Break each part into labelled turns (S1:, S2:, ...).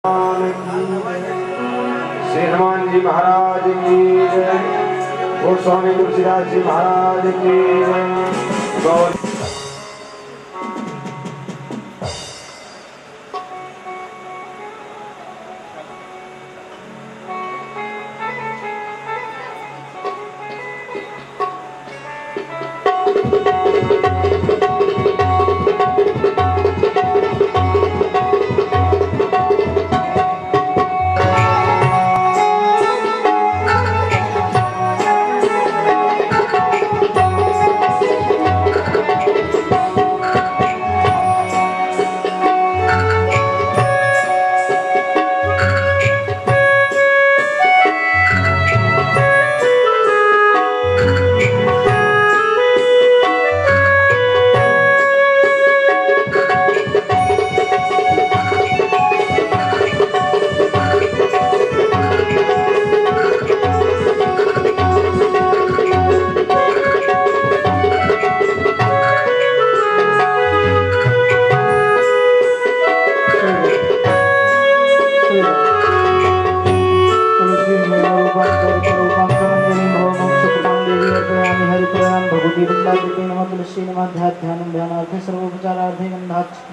S1: श्री हनुमान जी महाराज की जय। गोस्वामी तुलसीदास जी महाराज की जय।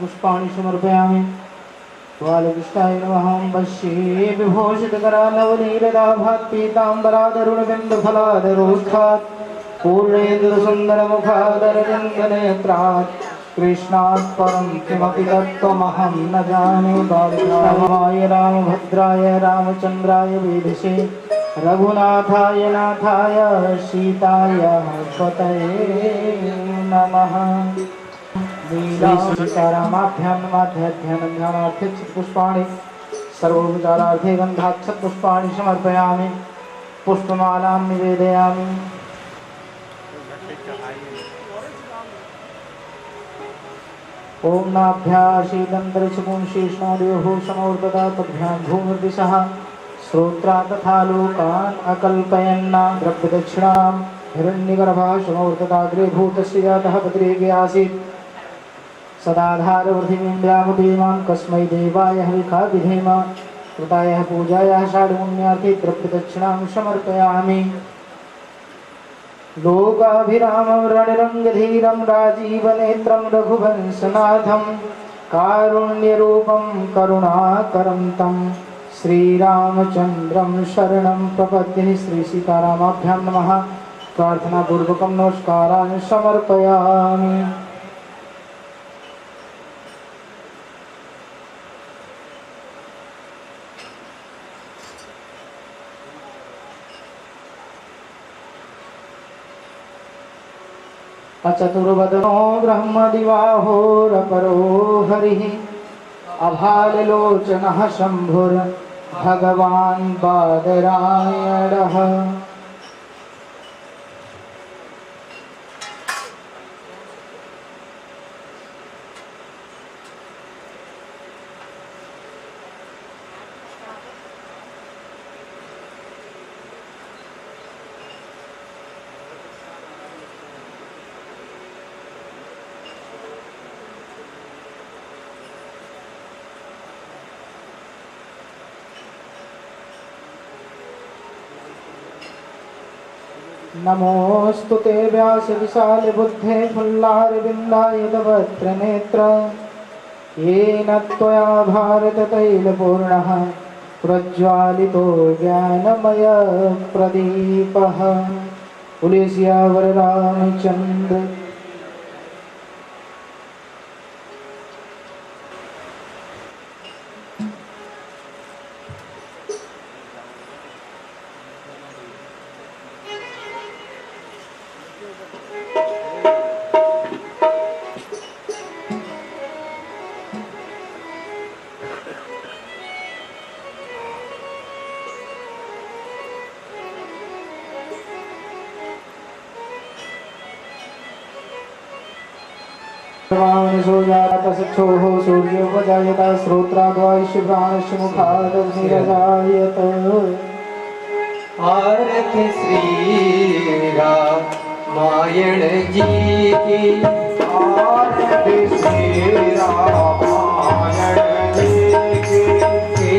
S2: पुष्पाणि समर्पयामि। बालकृष्णाय नमः। वश्ये विभूषितकरालवलीलदाभात्पीताम्बरादरुणबिन्दफलादरोत्थात् पूर्णेन्दुसुन्दरमुखादरविन्दनेत्रात् कृष्णात् परं किमपि तत्त्वमहं न जाने। बालकृष्णाय रामभद्राय रामचन्द्राय वेधसे रघुनाथाय नाथाय सीताय पतये नमः। लीलासीतारामाभ्यान्माध्याध्यानध्यानार्थे पुष्पाणि सर्वोपचारार्थे गन्धाक्षत पुष्पाणि समर्पयामि। पुष्पमालां निवेदयामि। ओम नाभ्याशीदन्तरिक्षपुंशीष्णोदेहो समोर्दता तद्भ्यां भूमिर्दिशः श्रोत्रा तथा लोकान् अकल्पयन्ना द्रव्यदक्षिणां हिरण्यगर्भा समोर्दताग्रे भूतस्य जातः पतिरेके आसीत् सदाधारवृद्धिं व्यामुदीमां कस्मै देवाय हविखा विधेम कृतायः पूजायाः षाढ्पुण्यार्थे द्रव्यदक्षिणां समर्पयामि। लोकाभिरामं रणरङ्गधीरं राजीवनेत्रं रघुवंशनाथं कारुण्यरूपं करुणाकरं तं श्रीरामचन्द्रं शरणं प्रपद्ये। श्री सीतारामाभ्यां नमः। प्रार्थनापूर्वकं नमस्कारान् समर्पयामि। अचतुर्वदनो ब्रह्मदिवाहोरपरो हरिः अभाललोचनः शम्भुर्भगवान् बादरायणः। नमोऽस्तु ते व्यास विशाल बुद्धे फुल्लारविन्दायतवक्त्र नेत्र येन त्वया भारत तैलपूर्णः प्रज्वालितो ज्ञानमय प्रदीपः। बोले सियावर रामचंद्र। सोजातसक्षोः सूर्योपजायत श्रोत्राद्वायुष्य प्राणस्य मुखादग्निरजायत।
S3: आरती श्री रामायण जी की। आरती श्री रामायण जी की।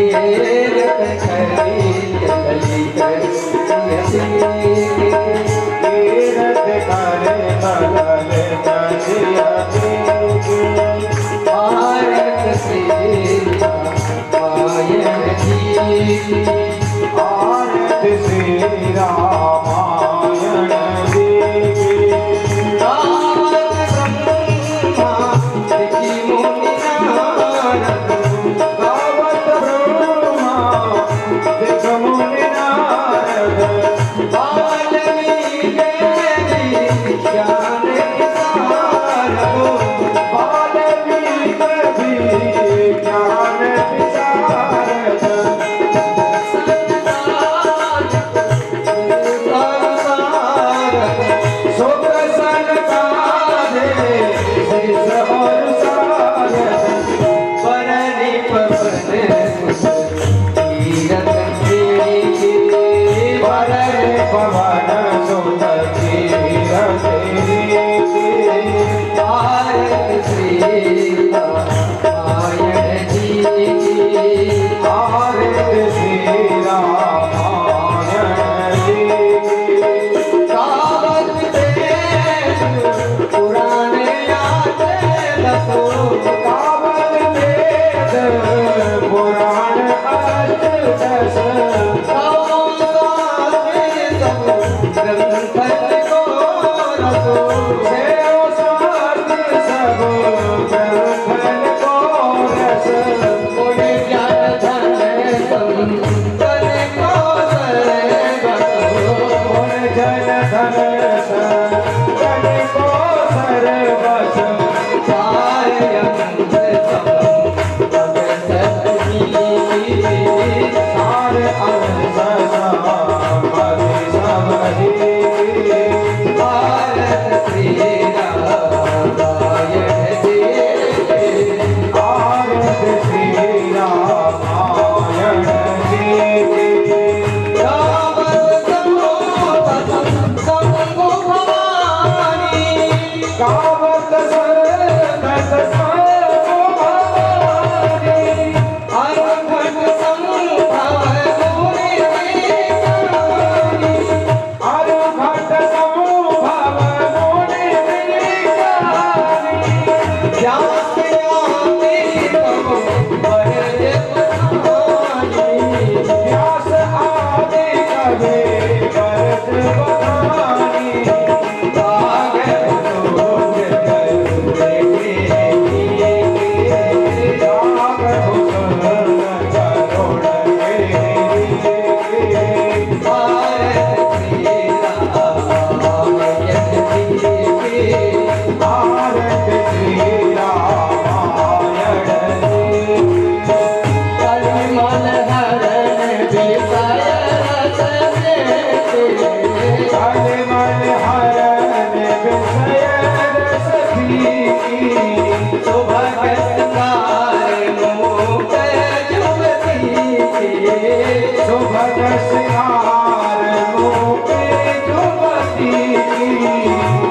S1: सुभग सिंगार मोके जुबती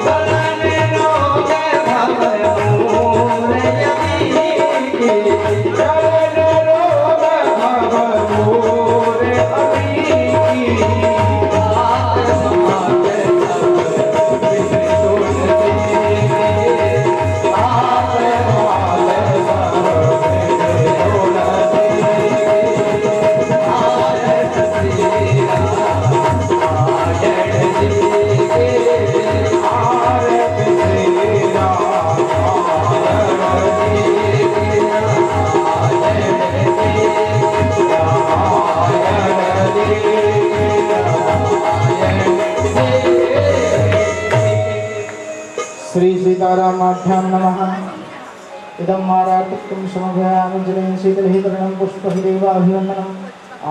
S3: चलन रोग भव मूर यति
S1: चरण रोग भव मोर अभी
S2: श्री सीतारामाभ्यां नमः। इदं मारार्तिक्तं समभयामि जलेन शीतलहितरणं पुष्पहिदेवाभिवन्दनम्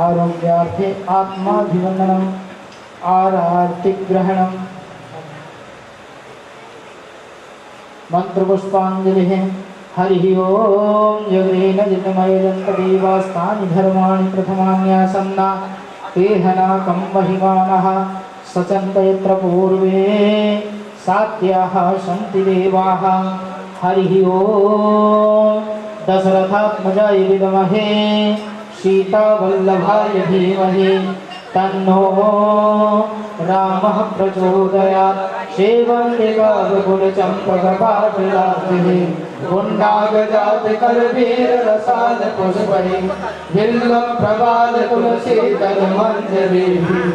S2: आरोग्यार्थे आत्माभिवन्दनम् आरार्तिग्रहणम् मंत्रपुष्पाञ्जलिः। हरिः ओम योगेन जितमयजन्तदेवास्तानि धर्माणि प्रथमान्यासन्ना तेहनाकं महिमानः सचन्तयत्र पूर्वे सात्याः सन्ति देवाः। हरिः ओम दशरथात्मजाय विद्महे सीतावल्लभाय धीमहि तन्नो रामः प्रचोदयात्। सेवन्दिकाकुलचम्पकपाटलाभिः गुण्डागजातकरवीररसालपुष्पैः बिल्वप्रवालतुलसीदलमञ्जरीभिः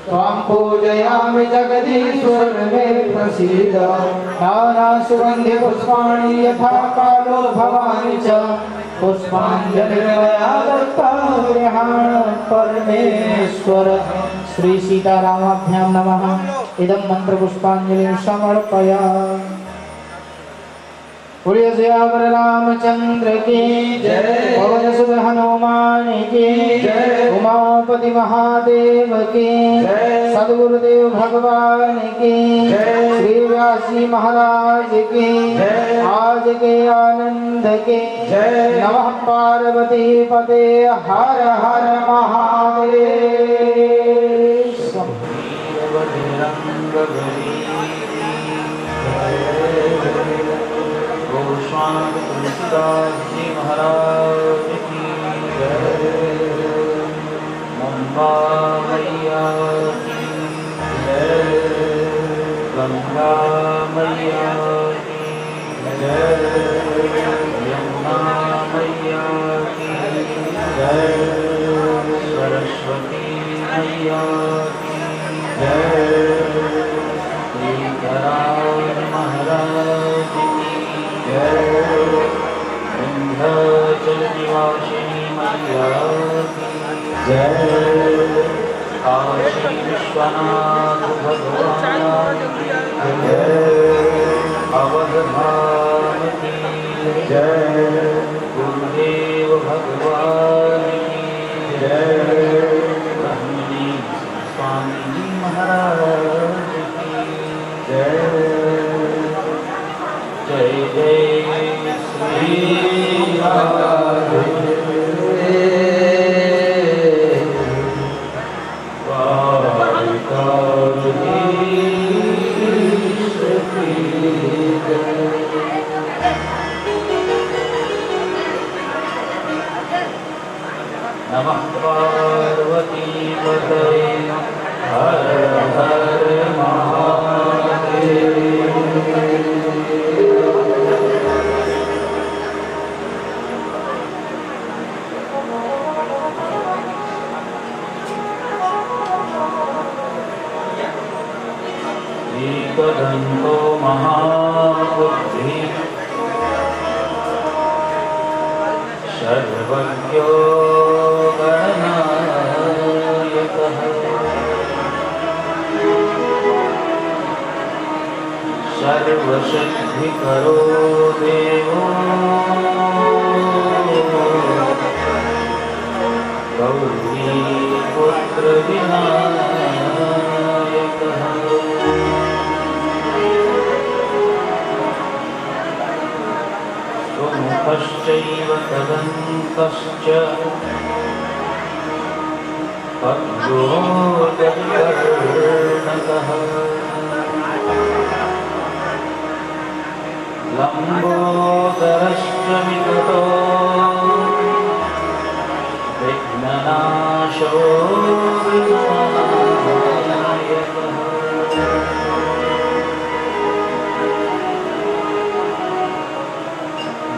S2: त्वां पूजयामि जगदीश्वर मे प्रसीद। नानासुगन्धिपुष्पाणि यथा कालो भवानि च पुष्पाञ्जलिर्मया दत्ता गृहाण परमेश्वर। श्री सीतारामाभ्यां नमः। इदं मंत्रपुष्पाञ्जलिं समर्पयामि। बोलिए सियावर रामचंद्र की जय। पवन सुत हनुमान की जय। उमापति महादेव की जय। सद्गुरुदेव भगवान की जय। श्री व्यास जी महाराज की जय। आज के आनंद के जय। नमः पार्वती पते हर हर महादेव।
S1: गोस्वामी तुलसीदास जी महाराज की जय। मुंबा मैया की जय। गंगा मैया की जय। यमुना मैया की जय। सरस्वती मैया की जय। सीताराम महाराज की विंध्याचल निवासिनी मैया की जय। काशी विश्वनाथ भगवान की जय। अवध धाम की जय। गुरुदेव भगवान की जय। ब्रह्मणी स्वामी महाराज की जय। जय जय श्री राधे नमः पार्वती पतये हर हर महादेव। एकदन्तो महाबुद्धि सर्वज्ञो गणनायकः सर्वसिद्धिकरो देवो गौरीपुत्र विनायकः स्वमुखश्चैव तदन्तश्च पद्यो जगत्कर्णकः लम्बोदरश्च विकटो विघ्ननाशो विनायकः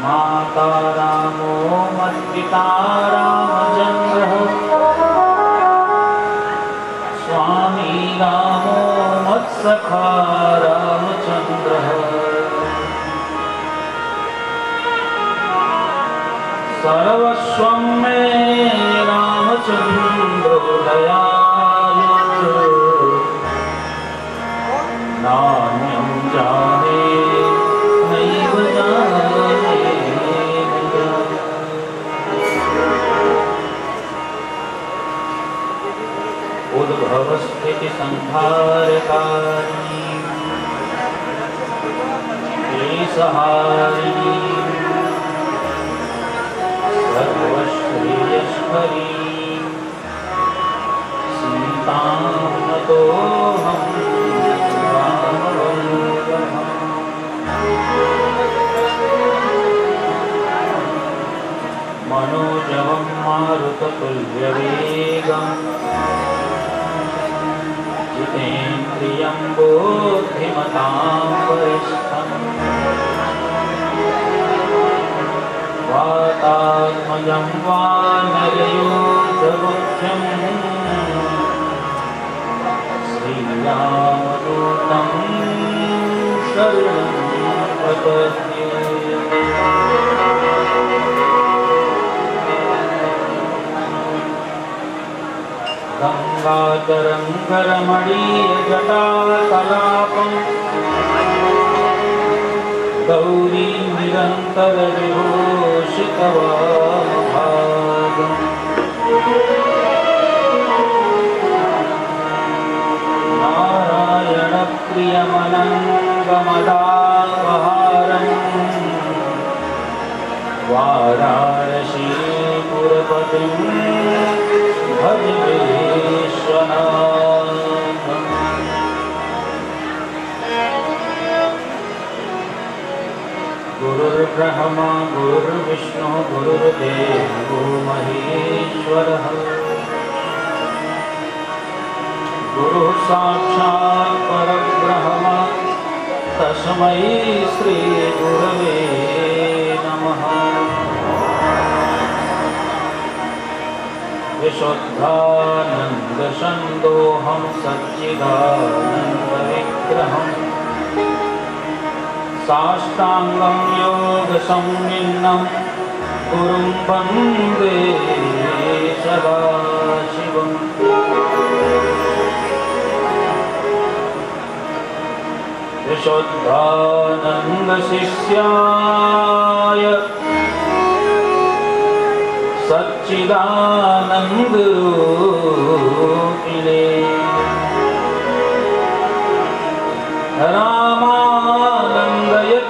S1: माता रामो मत्पिता रामचन्द्रः स्वामी रामो मत्सखा रामचन्द्रः सर्वस्वं मे रामचन्द्रो दयालु नान्यं जाने नैव जाने उद्भवस्थिति संहारकारिणी क्लेशहारिणी सर्वश्रेयस्करी सीतां नतोऽहं रामवल्लभः मनोजवं मारुततुल्यवेगम् जितेन्द्रियं बुद्धिमतां वरिष्ठम् वातात्मजं वानरयूथमुख्यम् श्रीरामदूतं शरणं प्रपद्ये गङ्गातरङ्गरमणीयजटाकलापम् गौरी निरन्तरविभूषितवामभागम् नारायणप्रियमनङ्गमदापहारम् वाराणसीपुरपतिं भज विश्वनाथम् गुरुर्ब्रह्मा गुरुर्विष्णु गुरुर्देवो महेश्वरः गुरुः साक्षात् परब्रह्म तस्मै श्री गुरवे नमः विशुद्धानन्दसन्दोहं सच्चिदानन्दविग्रहम् साष्टांगं योगसंविन्नं गुरुं वन्दे सदाशिवम् विशुद्धानन्दशिष्याय सच्चिदानन्दरूपिणे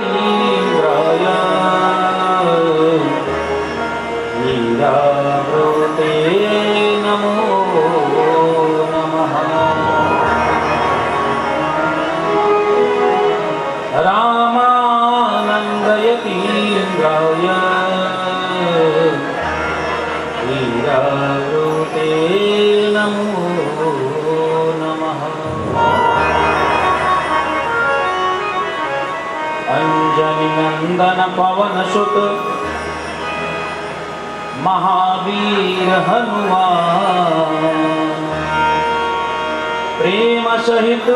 S1: रामानन्दयतीन्द्राय लीलावृते नमो नमः रामानन्दयतीन्द्राय लीलावृते नमो नमः अंजनीनंदन पवनसुत महावीर हनुमान प्रेम सहित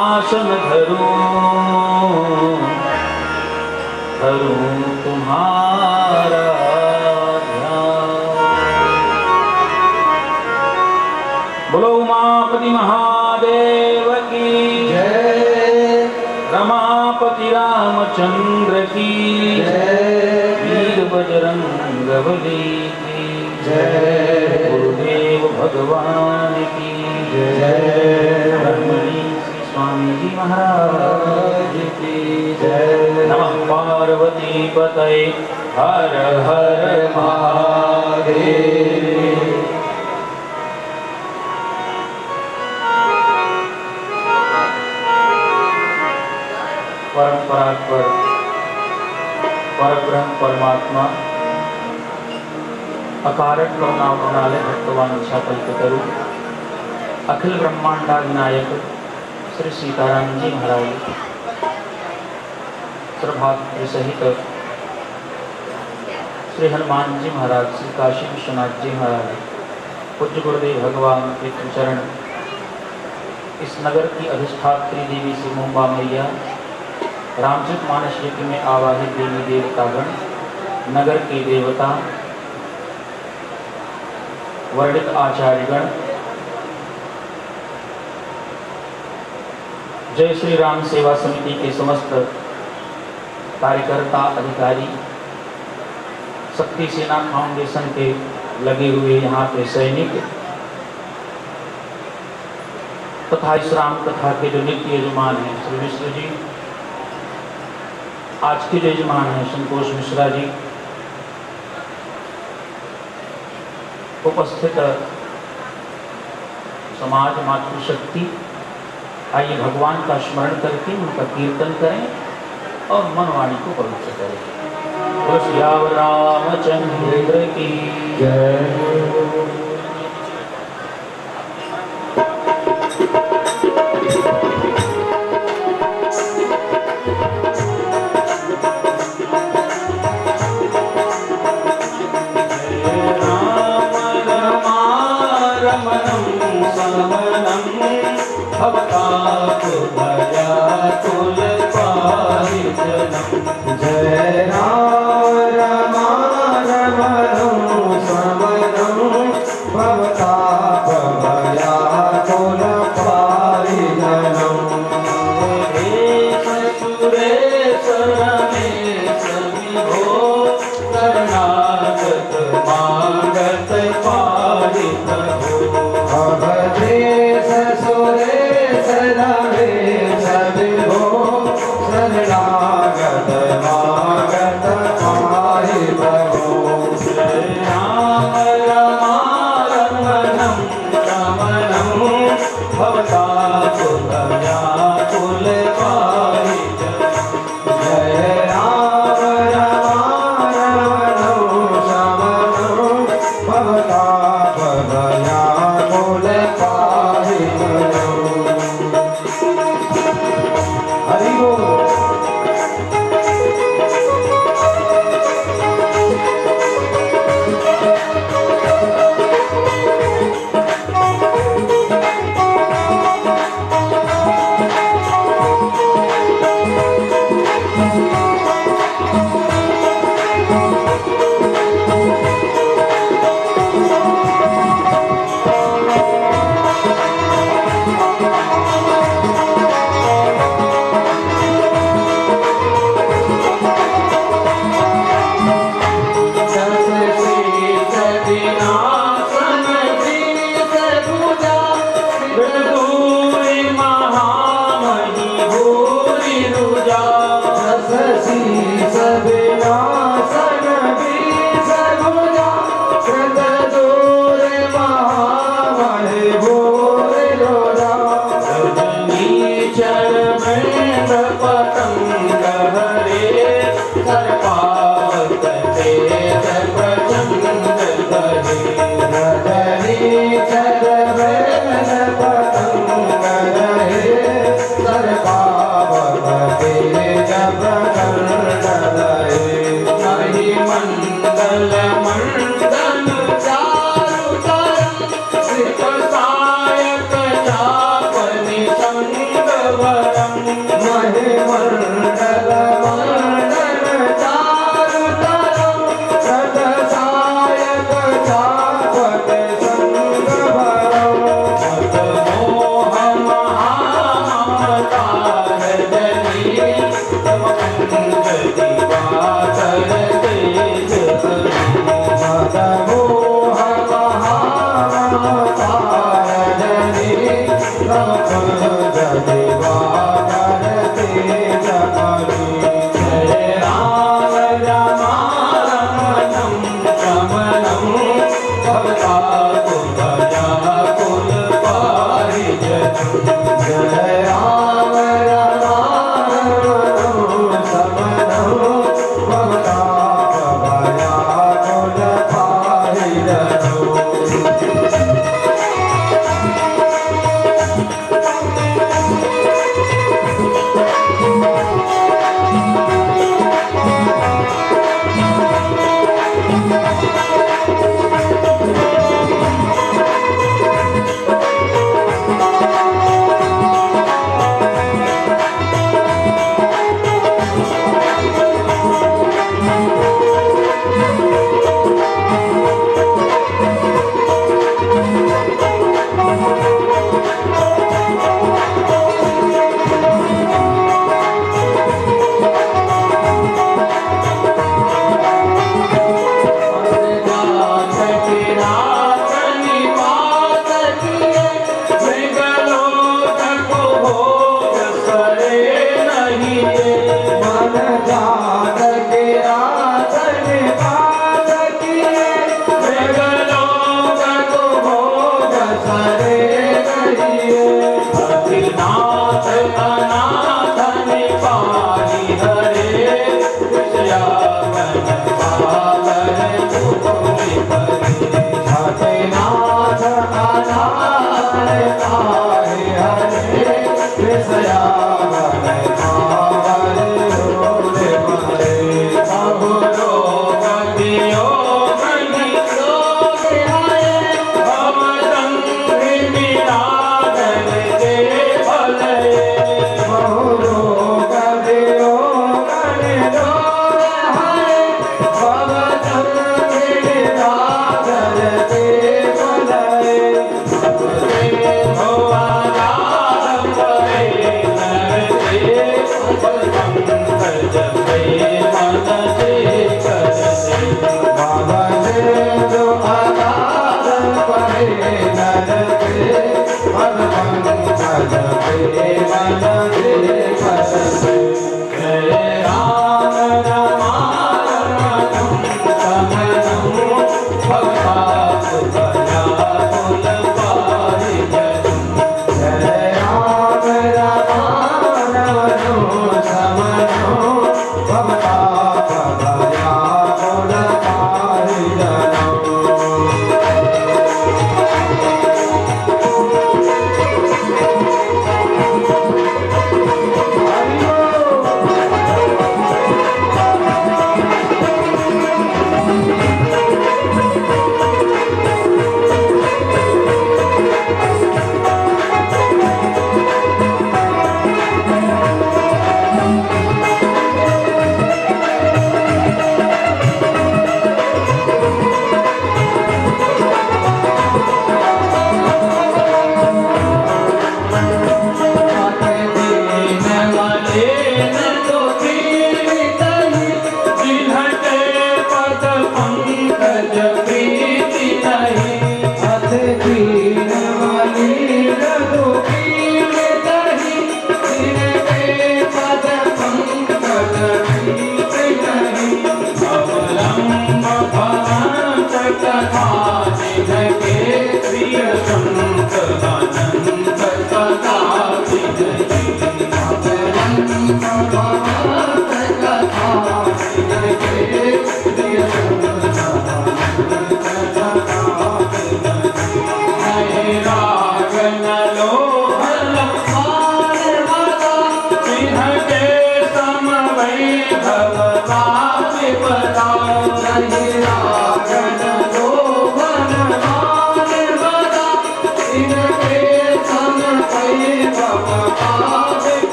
S1: आसन धरूं तुम्हारा बोलो उमापति महादेव की
S3: जय।
S1: रमापति रामचंद्र की
S3: जय।
S1: वीर बजरंगबली की
S3: जय।
S1: गुरुदेव भगवान की
S3: जय।
S1: ब्रह्मणी श्री स्वामी जी महाराज की
S3: जय।
S1: नमः पार्वती पतये हर हर महादेव। परमात्मा अकारट करुणा गुणालय भक्तवान कल्पतरु अखिल ब्रह्मांडा विनायक श्री सीताराम जी महाराज प्रभात सहित श्री हनुमान जी महाराज, श्री काशी विश्वनाथ जी महाराज, पूज्य गुरुदेव भगवान के चरण, इस नगर की अधिष्ठात्री देवी श्री मुंबा मैया, रामचरित मानस यज्ञ में आवाहित देवी देवतागण, नगर के देवता, वर्णित आचार्यगण, जय श्री राम सेवा समिति के समस्त कार्यकर्ता, अधिकारी, शक्ति सेना फाउंडेशन के लगे हुए यहाँ पे सैनिक तथा इस राम कथा के जो नित्य यजमान हैं श्री मिश्र जी, आज के जो यजमान हैं संतोष मिश्रा जी, उपस्थित समाज मातृशक्ति, आइए भगवान का स्मरण करके उनका कीर्तन करें और मनवाणी को पवित्र करें। बोलो सियावर रामचंद्र की जय।
S3: जय राम रमणं समनं भवताप भयाकुल पारिजनं। सुरेश रमेश विभो शरणागत मागत पारित हो। अवधेश सुरेश रमेश विभो शरणागत मागत पारित हो। जय राम रमणं रमणं भवताप भयाकुल पारिजनं। जय राम रमणं शमनं भवताप भयाकुल पारिजनं। हरि बोल।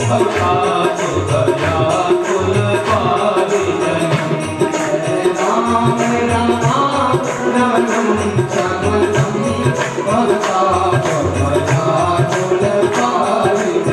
S3: भवता दया कुल पाहि राम राम रमणं शमनं भवता दया कुल पाहि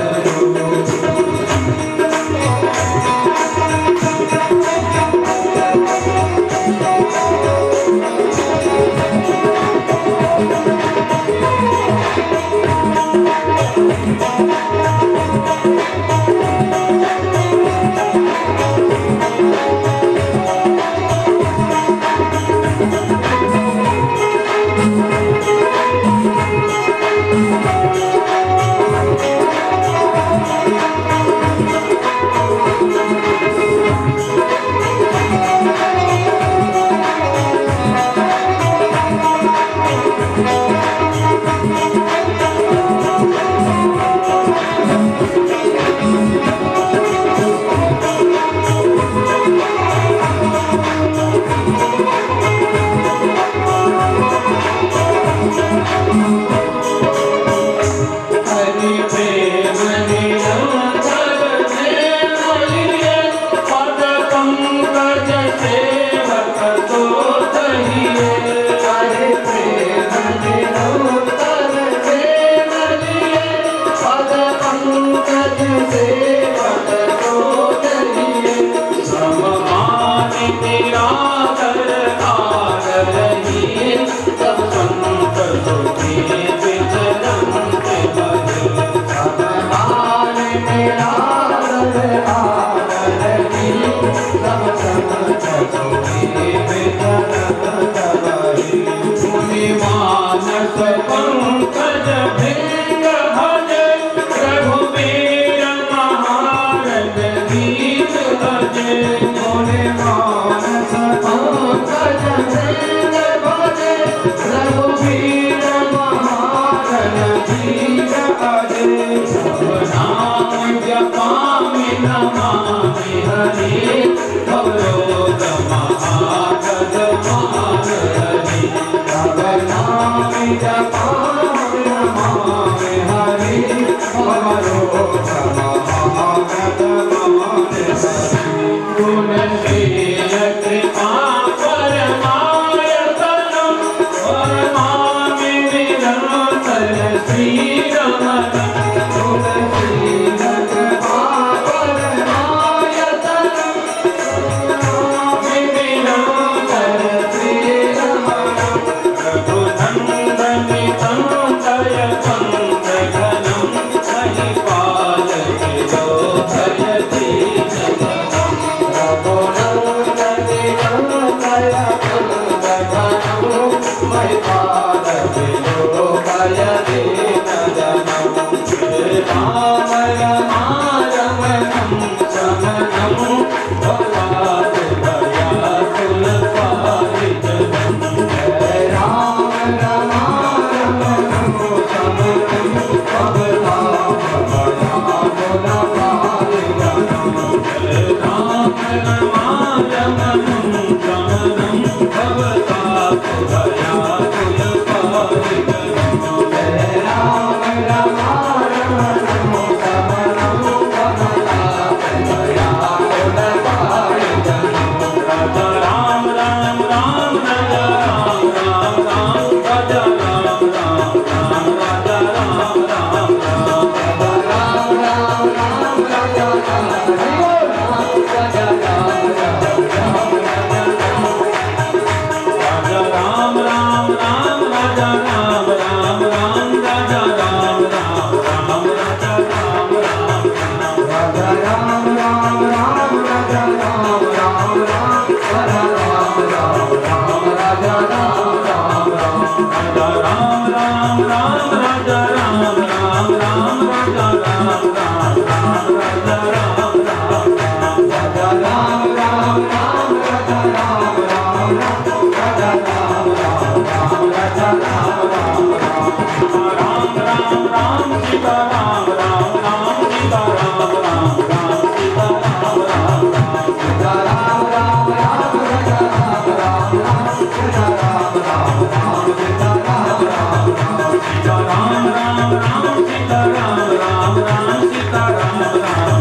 S4: राम राम राम सीता राम राम राम सीता राम राम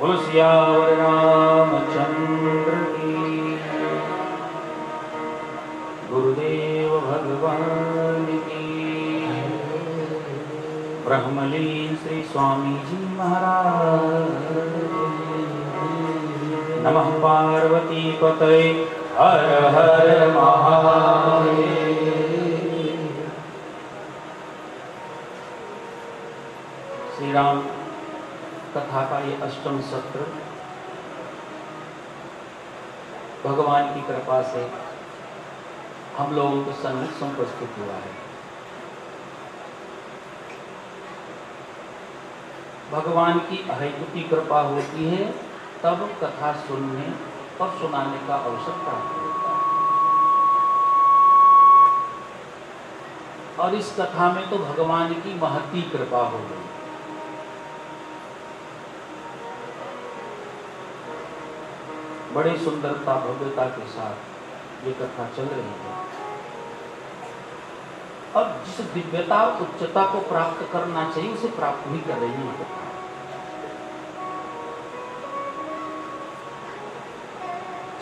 S1: बोलो सियावर रामचंद्र की। गुरुदेव भगवान की। ब्रह्मलीन श्री स्वामी जी महाराज। नमः पार्वती पतये हर हर महादेव। श्री राम कथा का ये अष्टम सत्र भगवान की कृपा से हम लोगों के सन्मुख उपस्थित हुआ है। भगवान की अहेतुकी कृपा होती है तब कथा सुनने और सुनाने का अवसर प्राप्त होता है। और इस कथा में तो भगवान की महती कृपा हो गई। बड़ी सुंदरता भव्यता के साथ ये कथा चल रही है। और जिस दिव्यता और उच्चता को प्राप्त करना चाहिए उसे प्राप्त भी कर रही है कथा।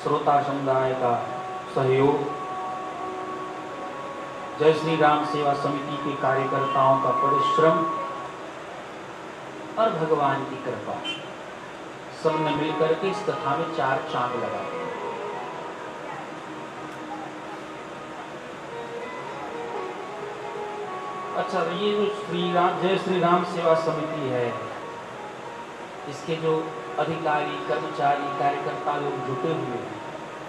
S1: श्रोता समुदाय का सहयोग, जय श्री राम सेवा समिति के कार्यकर्ताओं का परिश्रम और भगवान की कृपा सब ने मिलकर के इस कथा में 4 चांद लगा दिए। अच्छा, ये जो जय श्री राम सेवा समिति है, इसके जो अधिकारी, कर्मचारी, कार्यकर्ता लोग जुटे हुए हैं,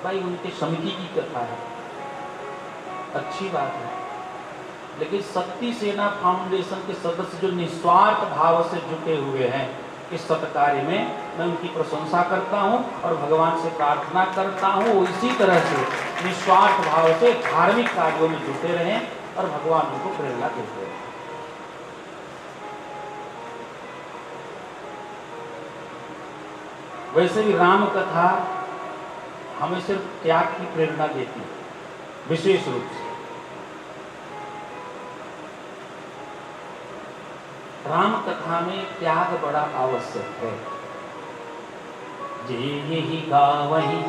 S1: भाई उनके समिति की कथा है, अच्छी बात है। लेकिन शक्ति सेना फाउंडेशन के सदस्य जो निस्वार्थ भाव से जुटे हुए हैं इस सत्कार्य में, मैं उनकी प्रशंसा करता हूं और भगवान से प्रार्थना करता हूं इसी तरह से निस्वार्थ भाव से धार्मिक कार्यों में जुटे रहें और भगवान उनको प्रेरणा देते हैं। वैसे भी राम कथा हमें सिर्फ त्याग की प्रेरणा देती है, विशेष रूप से राम कथा में त्याग बड़ा आवश्यक है। जे यही गावहि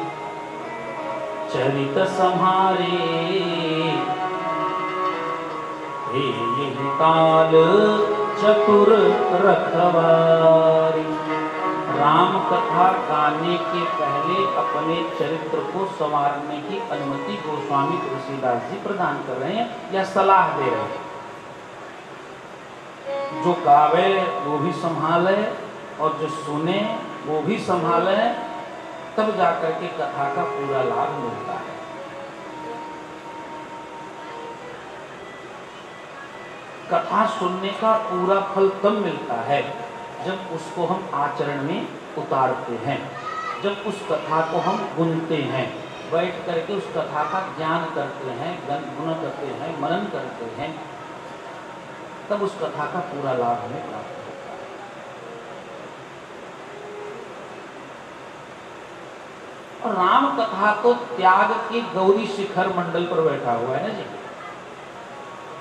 S1: चरित सम्हारे, हे यही काल चतुर रखवारी। राम कथा गाने के पहले अपने चरित्र को संवारने की अनुमति गोस्वामी तुलसीदास जी प्रदान कर रहे हैं या सलाह दे रहे हैं। जो गावे वो भी संभाले और जो सुने वो भी संभाले, तब जाकर के कथा का पूरा लाभ मिलता है। कथा सुनने का पूरा फल तब मिलता है जब उसको हम आचरण में उतारते हैं, जब उस कथा को हम गुनते हैं, बैठ करके उस कथा का ज्ञान करते हैं, गुण करते हैं, मनन करते हैं। तब उस कथा का पूरा लाभ हमें प्राप्त होता है। और राम कथा तो त्याग के गौरी शिखर मंडल पर बैठा हुआ है ना जी।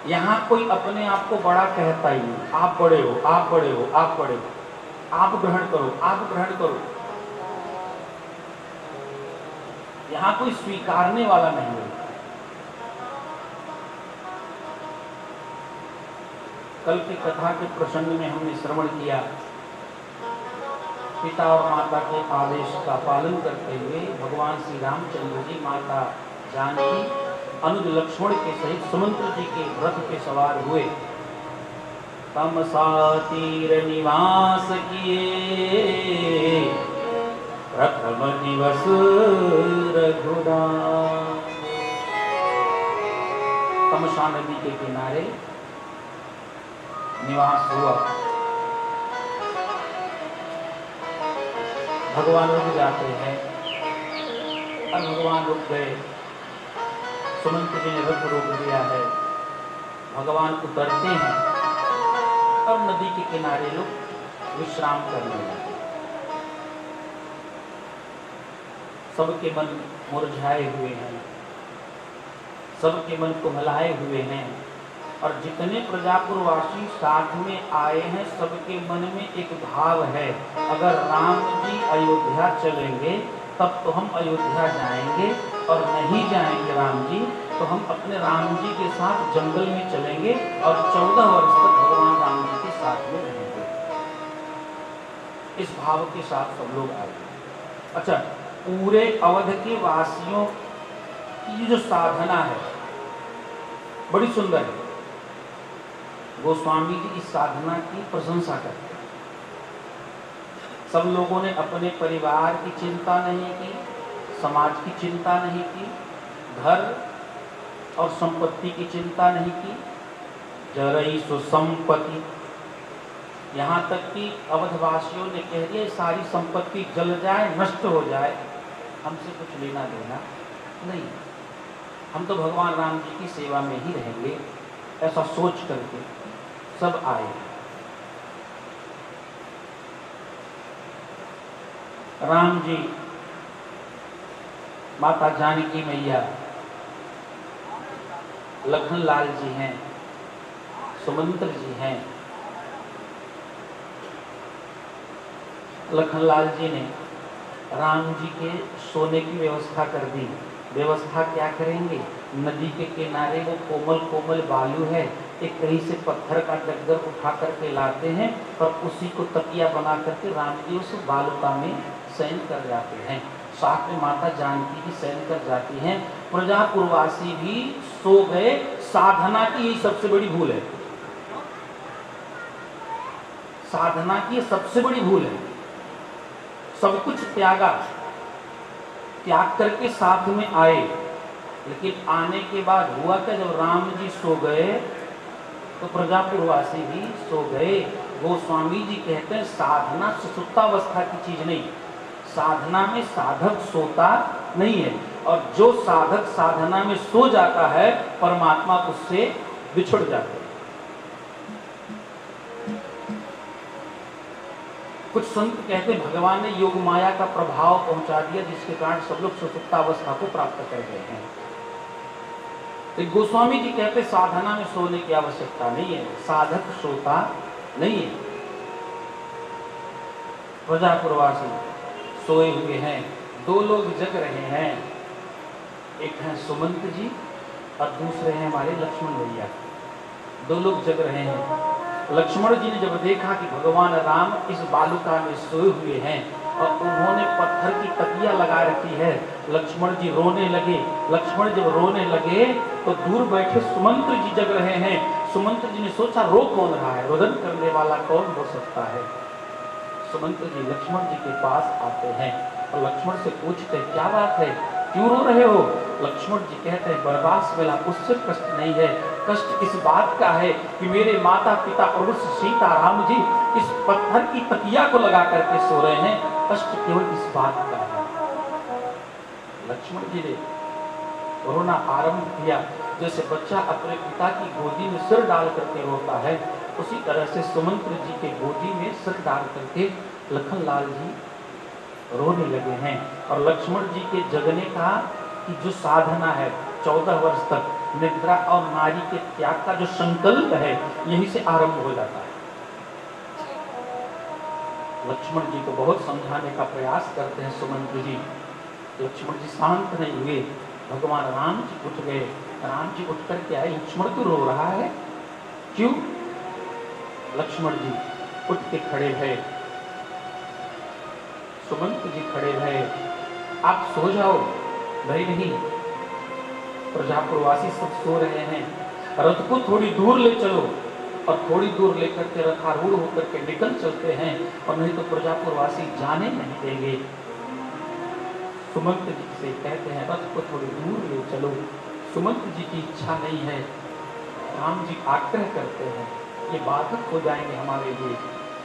S1: यहां कोई अपने आप को बड़ा कहता ही नहीं। आप बड़े हो, आप बड़े हो, आप बड़े हो, आप ग्रहण करो, आप ग्रहण करो। यहां कोई स्वीकारने वाला नहीं है। कल की कथा के प्रसंग में हमने श्रवण किया, पिता और माता के आदेश का पालन करते हुए भगवान श्री रामचंद्र जी माता जानकी अनुज लक्ष्मण के सहित सुमंत्र जी के रथ पे सवार हुए। तमसा तीर निवास किए प्रथम दिवस रघुराम। तमसा नदी के किनारे निवास हुआ। भगवान रुक जाते हैं और भगवान रुक गए। सुमंत्र जी ने रथ रोक दिया है। भगवान उतरते हैं और नदी के किनारे लोग विश्राम करने लगे। सबके मन मुरझाए हुए हैं, सबके मन कुम्हलाए हुए हैं। और जितने प्रजापुरवासी साथ में आए हैं सबके मन में एक भाव है, अगर राम जी अयोध्या चलेंगे तब तो हम अयोध्या जाएंगे, और नहीं जाएंगे राम जी तो हम अपने राम जी के साथ जंगल में चलेंगे और 14 वर्ष तक भगवान राम जी के साथ में रहेंगे। इस भाव के साथ सब लोग आए। अच्छा, पूरे अवध के वासियों की जो साधना है बड़ी सुंदर है। गोस्वामी जी इस साधना की प्रशंसा करते हैं। सब लोगों ने अपने परिवार की चिंता नहीं की, समाज की चिंता नहीं की, घर और संपत्ति की चिंता नहीं की। जरई सुसंपत्ति, यहाँ तक कि अवधवासियों ने कह दिया सारी संपत्ति जल जाए, नष्ट हो जाए, हमसे कुछ लेना देना नहीं, हम तो भगवान राम जी की सेवा में ही रहेंगे। ऐसा सोच करके सब आए। राम जी, माता जानकी मैया, लखन लाल जी हैं, सुमंत्र जी हैं। लखन लाल जी ने राम जी के सोने की व्यवस्था कर दी। व्यवस्था क्या करेंगे? नदी के किनारे वो कोमल कोमल बालू है, एक कहीं से पत्थर का डगर उठा करके लाते हैं और उसी को तकिया बना करके राम जी उस बालुका में शयन कर जाते हैं। साथ में माता जानकी भी शयन कर जाती हैं। प्रजापुरवासी भी सो गए। साधना की यही सबसे बड़ी भूल है। साधना की सबसे बड़ी भूल है। सब कुछ त्यागा, त्याग करके साथ में आए, लेकिन आने के बाद हुआ क्या, जब राम जी सो गए तो प्रजापुरवासी भी सो गए। गोस्वामी जी कहते हैं साधना सुसुप्तावस्था की चीज नहीं, साधना में साधक सोता नहीं है, और जो साधक साधना में सो जाता है परमात्मा उससे बिछुड़ जाते हैं। कुछ संत कहते हैं भगवान ने योग माया का प्रभाव पहुंचा दिया, जिसके कारण सब लोग सुसुप्तावस्था को प्राप्त कर गए हैं। तो गोस्वामी जी कहते साधना में सोने की आवश्यकता नहीं है, साधक सोता नहीं है। प्रजापुरवासी सोए हुए हैं। दो लोग जग रहे हैं, एक है सुमंत जी और दूसरे हैं हमारे लक्ष्मण भैया। दो लोग जग रहे हैं। लक्ष्मण जी ने जब देखा कि भगवान राम इस बालुका में सोए हुए हैं और उन्होंने पत्थर की तकिया लगा रखी है, लक्ष्मण जी रोने लगे। लक्ष्मण जब रोने लगे तो दूर बैठे सुमंत्र जी जग रहे हैं। सुमंत्र जी ने सोचा रो कौन रहा है, रोदन करने वाला कौन हो सकता है। सुमंत्र जी लक्ष्मण जी के पास आते हैं और लक्ष्मण से पूछते हैं क्या बात है, क्यों रो रहे हो। लक्ष्मण जी कहते हैं बर्बास वेला उससे कष्ट नहीं है, कष्ट इस बात का है कि मेरे माता पिता प्रभु सीता राम जी इस पत्थर की तकिया को लगा करके सो रहे हैं, कष्ट केवल इस बात का है। लक्ष्मण जी ने रोना आरंभ किया। जैसे बच्चा अपने पिता की गोदी में सिर डाल करके रोता है, उसी तरह से सुमंत्र जी के गोदी में सिर डाल करके लखनलाल जी रोने लगे हैं। और लक्ष्मण जी के जगने का कि जो साधना है 14 वर्ष तक निद्रा और नारी के त्याग का जो संकल्प है, यही से आरंभ हो जाता है। लक्ष्मण जी को बहुत समझाने का प्रयास करते हैं सुमंत्र जी। लक्ष्मण जी शांत नहीं हुए। भगवान राम जी उठ गए। राम जी उठ करके आए, लक्ष्मण तो रो रहा है, क्यों? लक्ष्मण जी उठ के खड़े भये। सुमंत्र जी खड़े भये, आप सो जाओ। भाई नहीं, प्रजापुरवासी सब सो रहे हैं, रथ को थोड़ी दूर ले चलो। और थोड़ी दूर लेकर के रथारूढ़ होकर के निकल चलते हैं, और नहीं तो प्रजापुरवासी जाने नहीं देंगे। सुमंत्र जी से कहते हैं रथ को थोड़ी दूर ले चलो। सुमंत्र जी की इच्छा नहीं है। राम जी आग्रह करते हैं, ये बाधक हो जाएंगे हमारे लिए,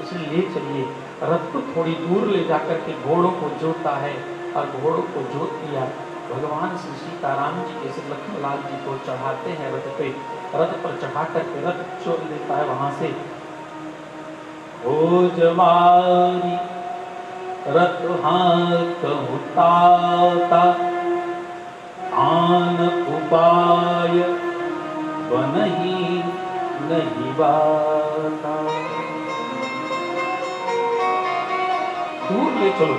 S1: इसलिए ले चलिए। रथ को थोड़ी दूर ले जाकर के घोड़ों को जोता है, और घोड़ों को जोत दिया। भगवान श्री सीताराम जी के श्री लखनलाल जी को चढ़ाते हैं रथ पे। रथ पर चढ़ा करके रथ छोड़ देता है वहां से। हो जमारी रथ हाथ उताता, आन उपाय बनही नहीं बाता। दूर ले चलो,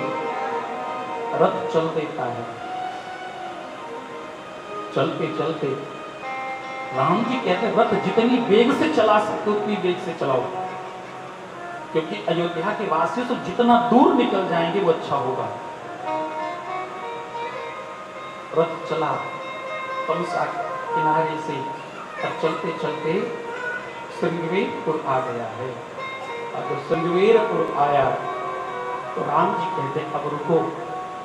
S1: रथ चल देता है। चलते चलते राम जी कहते रथ जितनी वेग से चला सकते उतनी वेग से चलाओ, क्योंकि अयोध्या के वासियों से जितना दूर निकल जाएंगे वो अच्छा होगा। रथ चला तमसा किनारे से, और चलते चलते श्रृंगवेरपुर आ गया है। और जब श्रृंगवेरपुर आया तो राम जी कहते हैं अब रुको,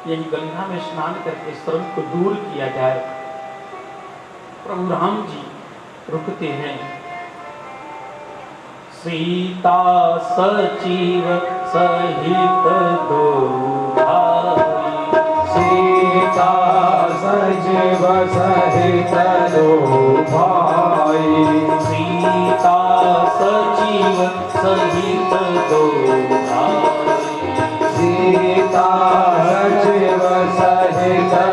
S1: यही गंगा में स्नान करके श्रम को दूर किया जाए। प्रभु राम जी रुकते हैं। सीता सचिव सहित दो भाई,
S3: सीता सचिव सहित दो भाई,
S1: सीता सचिव सहित दो भाई,
S3: सीता सचिव सहित दो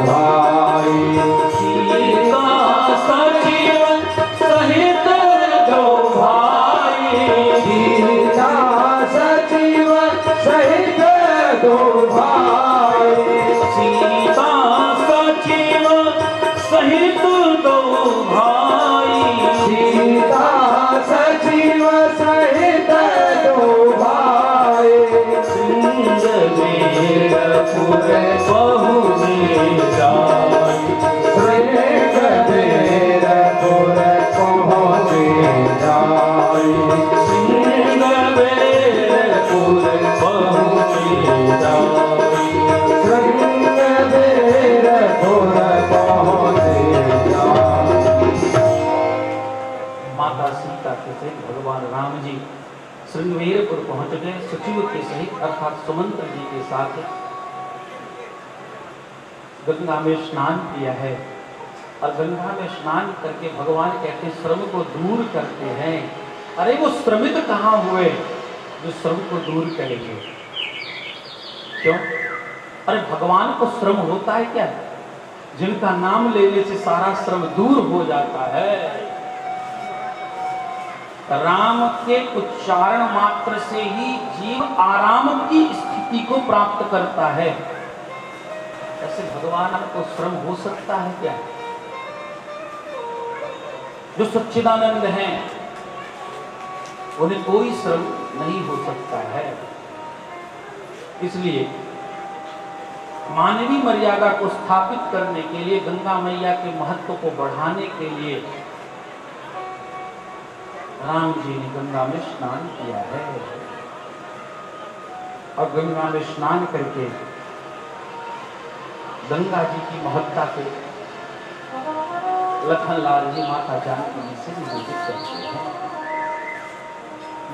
S3: भाई,
S1: सीता सचिव सहित दो भाई,
S3: सीता सचिव सहित दो भाई,
S1: सीता सचिव सहित दो भाई,
S3: सीता सचिव सहित दो भाई,
S1: श्रृंगवेरपुर पहुँचे जाई,
S3: श्रृंगवेरपुर पहुँचे जाई,
S1: श्रृंगवेरपुर पहुँचे जाई,
S3: श्रृंगवेरपुर पहुँचे जाई।
S1: माता सीता के सहित भगवान राम जी श्रृंगवेरपुर पहुंच गए, सचिव के सहित अर्थात सुमंत्र जी के साथ। गंगा में स्नान किया है, और गंगा में स्नान करके भगवान कहते श्रम को दूर करते हैं। अरे वो श्रमित कहाँ हुए जो श्रम को दूर करेंगे? क्यों? अरे भगवान को श्रम होता है क्या? जिनका नाम लेने से सारा श्रम दूर हो जाता है। राम के उच्चारण मात्र से ही जीव आराम की स्थिति को प्राप्त करता है। ऐसे भगवान को श्रम हो सकता है क्या? जो सच्चिदानंद हैं उन्हें कोई श्रम नहीं हो सकता है। इसलिए मानवीय मर्यादा को स्थापित करने के लिए, गंगा मैया के महत्व को बढ़ाने के लिए राम जी ने गंगा में स्नान किया है। और गंगा में स्नान करके गंगा जी की महत्ता को लखनलाल जी माता जानकी जी से निवेदित करते हैं।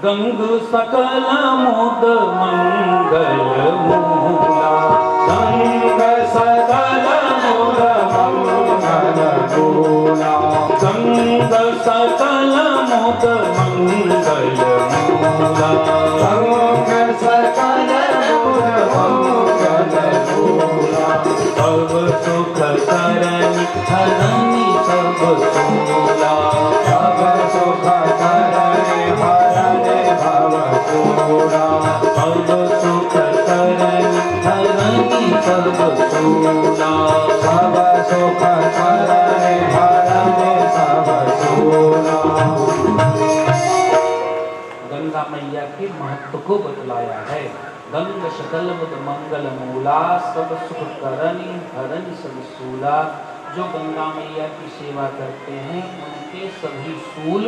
S1: गंग सकल मोद मंगल मूला,
S3: गंग सकल मोर मंगल मूला
S1: संग सकल मोद मंगल मूला
S3: संग सकल मोर मंगल मूला
S1: सब सुख करनि हरनि सब सूला
S3: सब सुख करने हरने भव सूरा
S1: सब सुख करनि हरनि सब सूला
S3: सब सुख करने हरने सब सूरा
S1: गंगा मैया के महत्व को बतलाया है। गंग सकल मुद मंगल मूला सब सुख करनि हरनि सब सूला। जो गंगा मैया की सेवा करते हैं उनके सभी सूल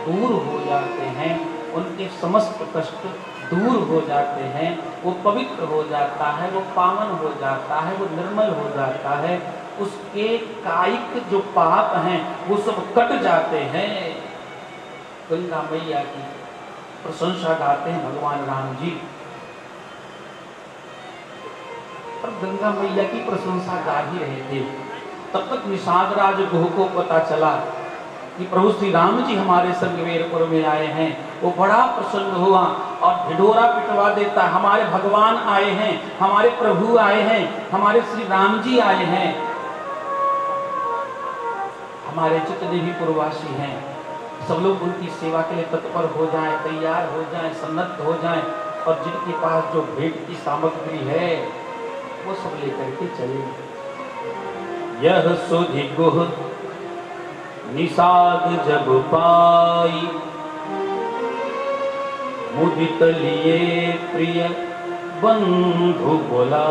S1: दूर हो जाते हैं, उनके समस्त कष्ट दूर हो जाते हैं, वो पवित्र हो जाता है, वो पावन हो जाता है, वो निर्मल हो जाता है, उसके कायिक जो पाप हैं वो सब कट जाते हैं। गंगा मैया की प्रशंसा गाते हैं भगवान राम जी। पर गंगा मैया की प्रशंसा गा ही रहे थे, तब तक निषाद राज गुह को पता चला कि प्रभु श्री राम जी हमारे संगवेरपुर में आए हैं। वो बड़ा प्रसन्न हुआ और ढिढोरा पिटवा देता, हमारे भगवान आए हैं, हमारे प्रभु आए हैं, हमारे श्री राम जी आए हैं। हमारे जितने भी पूर्ववासी हैं सब लोग उनकी सेवा के लिए तत्पर हो जाएं, तैयार हो जाएं, सन्नद्ध हो जाएं और जिनके पास जो भेंट की सामग्री है वो सब लेकर के चले। यह सुधि गुह निषाद जब पाई मुदित लिए प्रिय बंधु बोला।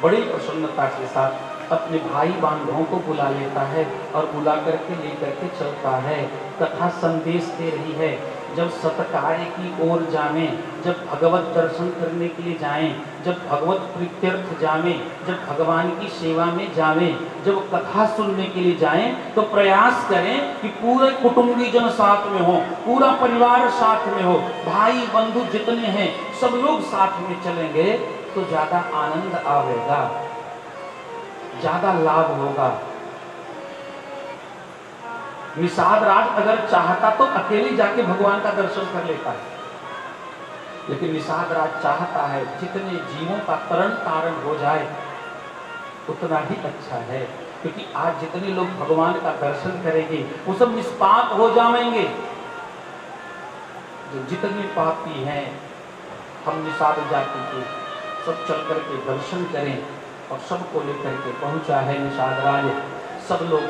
S1: बड़ी प्रसन्नता के साथ अपने भाई बांधवों को बुला लेता है और बुला करके लेकर के चलता है। कथा संदेश दे रही है, जब सत्कार्य की ओर जाएं, जब भगवत दर्शन करने के लिए जाएं, जब भगवत प्रीत्यर्थ जाएं, जब भगवान की सेवा में जाएं, जब कथा सुनने के लिए जाएं तो प्रयास करें कि पूरे कुटुंबी जन साथ में हो, पूरा परिवार साथ में हो, भाई बंधु जितने हैं सब लोग साथ में चलेंगे तो ज्यादा आनंद आवेगा, ज्यादा लाभ होगा। निषाद राज अगर चाहता तो अकेले जाके भगवान का दर्शन कर लेता है, लेकिन निषाद राज चाहता है जितने जीवों का तरण तारण हो जाए उतना ही अच्छा है, क्योंकि आज जितने लोग भगवान का दर्शन करेंगे वो सब निष्पाप हो जाएंगे। जो जितने पापी हैं हम निषाद जाति के सब चल करके दर्शन करें और सबको लेकर के पहुंचा है निषाद राज। सब लोग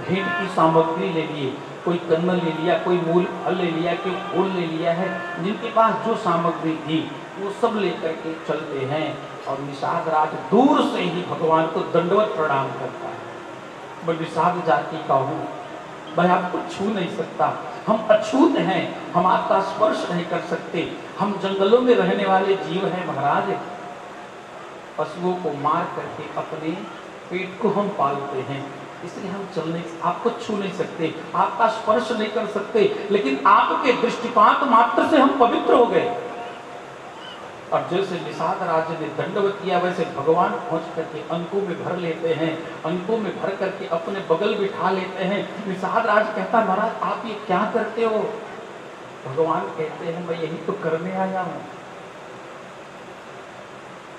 S1: भेंट की सामग्री ले लिए, कोई कन्मल ले लिया, कोई मूल फल ले लिया, कोई फूल ले लिया है, जिनके पास जो सामग्री थी वो सब लेकर के चलते हैं और निषाद राज दूर से ही भगवान को दंडवत प्रणाम करता है। मैं निषाद जाति का हूँ, मैं आपको छू नहीं सकता, हम अछूत हैं, हम आपका स्पर्श नहीं कर सकते, हम जंगलों में रहने वाले जीव हैं महाराज, पशुओं को मार करके अपने पेट को हम पालते हैं, इसलिए हम चलने आपको छू नहीं सकते, आपका स्पर्श नहीं कर सकते, लेकिन आपके दृष्टिपात मात्र से हम पवित्र हो गए। और जैसे निषाद राज्य ने दंडवत किया वैसे भगवान पहुंच करके अंकों में भर लेते हैं, अंकों में भर करके अपने बगल बिठा लेते हैं। निषाद राज कहता महाराज आप ये क्या करते हो? भगवान कहते हैं मैं यही तो करने आया हूं,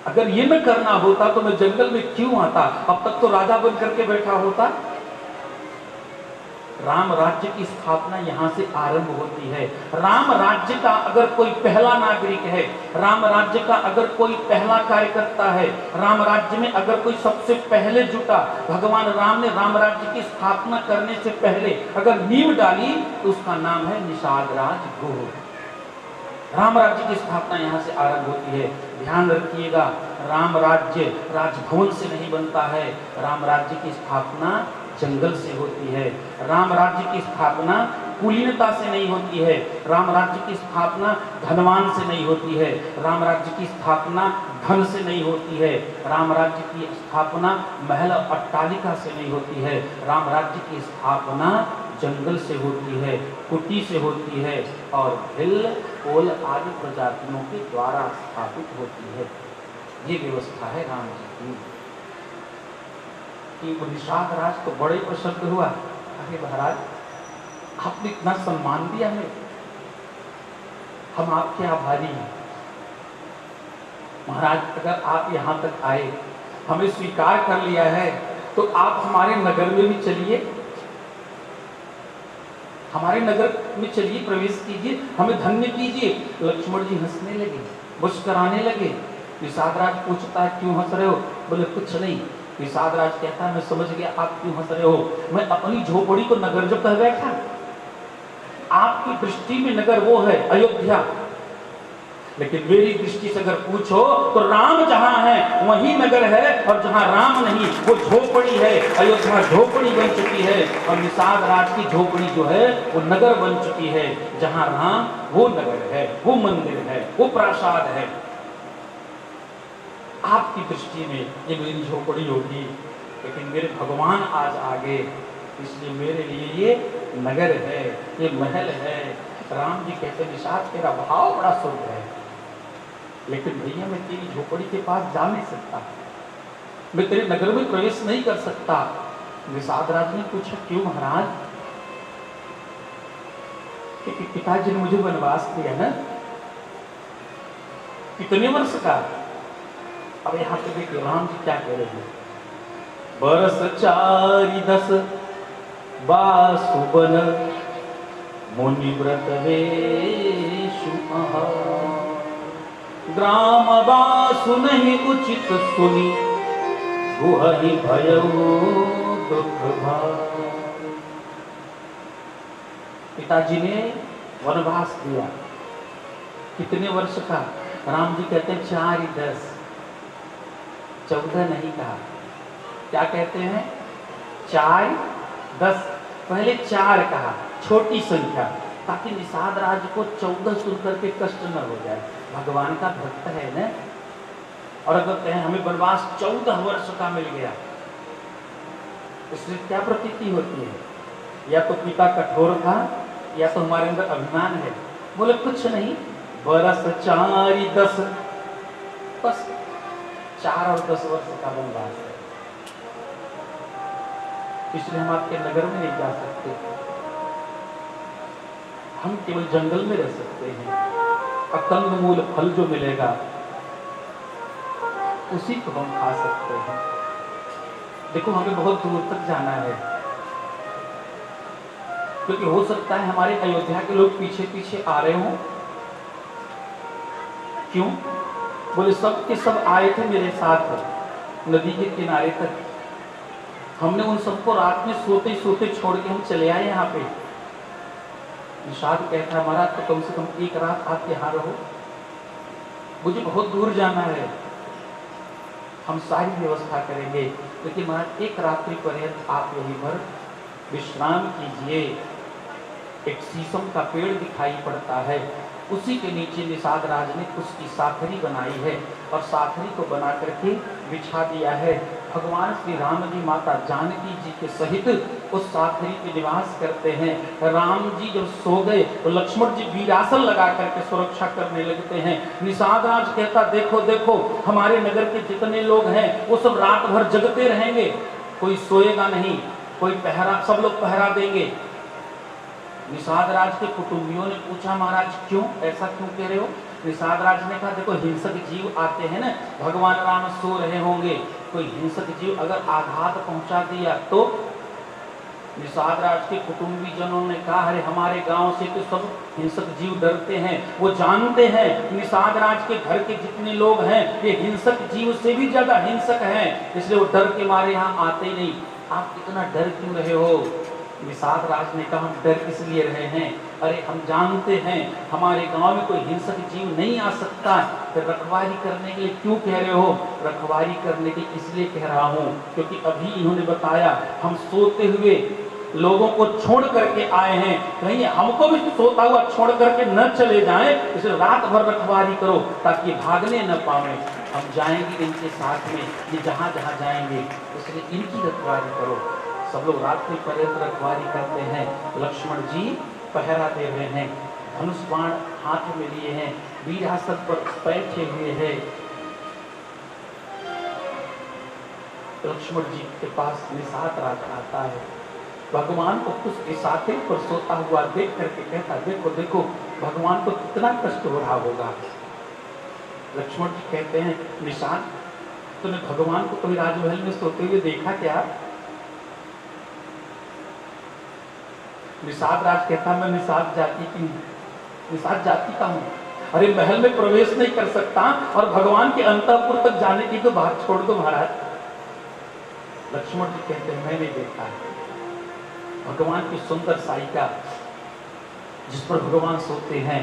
S1: अगर ये न करना होता तो मैं जंगल में क्यों आता, अब तक तो राजा बन करके बैठा होता। राम राज्य की स्थापना यहाँ से आरंभ होती है। राम राज्य का अगर कोई पहला नागरिक है, राम राज्य का अगर कोई पहला कार्यकर्ता है, राम राज्य में अगर कोई सबसे पहले जुटा, भगवान राम ने राम राज्य की स्थापना करने से पहले अगर नींव डाली तो उसका नाम है निषाद राज गुह। राम राज्य की स्थापना यहाँ से आरंभ होती है। ध्यान रखिएगा, राम राज्य राजभवन से नहीं बनता है, राम राज्य की स्थापना जंगल से होती है। राम राज्य की स्थापना कुलीनता से नहीं होती है, राम राज्य की स्थापना धनवान से नहीं होती है, राम राज्य की स्थापना धन से नहीं होती है, राम राज्य की स्थापना महल अट्टालिका से नहीं होती है, राम राज्य की स्थापना जंगल से होती है, कुटी से होती है और भिल, कोल आदि प्रजातियों के द्वारा स्थापित होती है। ये व्यवस्था है राम जी की। कि निषाद राज तो बड़े प्रसन्न हुआ, अरे महाराज आपने इतना सम्मान दिया है, हम आपके आभारी हैं। महाराज अगर आप यहाँ तक आए, हमें स्वीकार कर लिया है, तो आप हमारे नगर में भी चलिए, हमारे नगर में चलिए, प्रवेश कीजिए, हमें धन्य कीजिए। लक्ष्मण जी हंसने लगे, मुस्कुराने लगे। निषाद राज पूछता है क्यों हंस रहे हो? बोले कुछ नहीं। निषाद राज कहता है मैं समझ गया आप क्यों हंस रहे हो, मैं अपनी झोपड़ी को नगर जो कह बैठा, आपकी दृष्टि में नगर वो है अयोध्या, लेकिन मेरी दृष्टि से अगर पूछो तो राम जहां है वही नगर है, और जहां राम नहीं वो झोपड़ी है। अयोध्या झोपड़ी बन चुकी है, और निषाद राज की झोपड़ी जो है वो नगर बन चुकी है। जहां राम वो नगर है, वो मंदिर है, वो प्रासाद है। आपकी दृष्टि में ये मेरी झोपड़ी होगी, लेकिन मेरे भगवान आज आ गए, इसलिए मेरे लिए ये नगर है, ये महल है। राम जी कहते निषाद तेरा भाव बड़ा शुभ है, लेकिन भैया मैं तेरी झोपड़ी के पास जा नहीं सकता, मैं तेरे नगर में प्रवेश नहीं कर सकता। निषाद राज ने पूछा क्यों महाराज? कि पिताजी ने मुझे वनवास दिया ना, कितने वर्ष का? अब यहाँ पे देखिए राम जी क्या कह रहे हैं, बरस 4-10 बासुबन मुनि व्रत वेशु ग्राम बासु नहीं उचित सुनी गुहहि भयउ दुख भाव। पिताजी ने वनवास दिया, कितने वर्ष का? राम जी कहते हैं 4-10, 14 नहीं कहा। क्या कहते हैं? 4-10, पहले 4 कहा, छोटी संख्या, ताकि निषाद राज को 14 सुनकर के कष्ट न हो जाए। भगवान का भक्त है ना, और अगर कहें हमें वनवास 14 वर्ष का मिल गया, इससे क्या प्रतीति होती है? या तो पिता कठोर था, या तो हमारे अंदर अभिमान है। बोले कुछ नहीं, बरस 4-10, बस 4 और 10 वर्ष का वनवास है, इसलिए हम आपके नगर में नहीं जा सकते, हम केवल जंगल में रह सकते हैं। अकंद मूल फल जो मिलेगा उसी को हम खा सकते हैं। देखो हमें बहुत दूर तक जाना है, क्योंकि हो सकता है हमारे अयोध्या के लोग पीछे पीछे आ रहे हों। क्यों? बोले सब के सब आए थे मेरे साथ नदी के किनारे तक, हमने उन सबको रात में सोते सोते छोड़ के हम चले आए यहाँ पे। निषाद कहता है महाराज तो कम से कम एक रात आप यहाँ रहो, मुझे बहुत दूर जाना है, हम सारी व्यवस्था करेंगे, लेकिन महाराज एक रात्रि पर्यंत आप यहीं पर विश्राम कीजिए। एक शीशम का पेड़ दिखाई पड़ता है, उसी के नीचे निषाद राज ने उसकी साखरी बनाई है, और साखरी को बना करके बिछा दिया है। भगवान श्री राम जी माता जानकी जी के सहित उस साखरी पे निवास करते हैं। राम जी जब सो गए तो लक्ष्मण जी वीरासन लगा करके सुरक्षा करने लगते हैं। निषाद राज कहता देखो देखो हमारे नगर के जितने लोग हैं वो सब रात भर जगते रहेंगे, कोई सोएगा नहीं, कोई पहरा, सब लोग पहरा देंगे। निषाद राज के कुटुंबियों ने पूछा महाराज क्यों, ऐसा क्यों कह रहे हो? निषाद राज ने कहा देखो हिंसक जीव आते हैं ना, भगवान राम सो रहे होंगे, कोई हिंसक जीव अगर आघात पहुंचा दिया तो। निषाद राज के कुटुंबी जनों ने कहा अरे हमारे गांव से तो सब हिंसक जीव डरते हैं, वो जानते हैं निषाद राज के घर के जितने लोग हैं ये हिंसक जीव से भी ज्यादा हिंसक हैं, इसलिए वो डर के मारे यहाँ आते ही नहीं। आप इतना डर क्यों रहे हो? निषाद राज ने कहा हम डर इसलिए रहे हैं, अरे हम जानते हैं हमारे गांव में कोई हिंसक जीव नहीं आ सकता, फिर रखवारी करने के लिए क्यों कह रहे हो? रखवारी करने के इसलिए कह रहा हूँ क्योंकि अभी इन्होंने बताया हम सोते हुए लोगों को छोड़ करके आए हैं, कहीं हमको भी सोता हुआ छोड़ करके न चले जाएं, इसलिए रात भर रखवारी करो ताकि भागने न पावे। हम जाएंगे इनके साथ में, ये जहाँ जहाँ जाएंगे इसलिए इनकी रखवारी करो। सब लोग रात्रि पर्यंत रखवारी करते हैं। लक्ष्मण जी पहरा दे रहे हैं, धनुष बाण हाथ में लिए हैं, वीरासन पर बैठे हुए हैं। लक्ष्मण जी के पास निषाद राज आता है। भगवान को उसके साथी पर सोता हुआ देख करके कहता, देखो देखो भगवान को कितना कष्ट हो रहा होगा। लक्ष्मण जी कहते हैं, निषाद तूने भगवान को कभी राजमहल में सोते हुए देखा क्या? निषाद राज कहता, मैं निषाद जाति का हूं। अरे महल में प्रवेश नहीं कर सकता और भगवान के अंतःपुर तक जाने की तो बात छोड़ दो महाराज। लक्ष्मण जी कहते हैं, मैंने देखा है भगवान की सुंदर साइका जिस पर भगवान सोते हैं,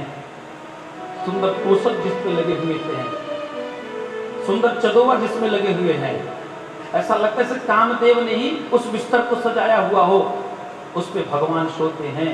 S1: सुंदर तोषक जिस पे लगे हुए हैं, सुंदर चदोवा जिसमें लगे हुए हैं, ऐसा लगता है कामदेव ने ही उस बिस्तर को सजाया हुआ हो, उस पे भगवान सोते हैं।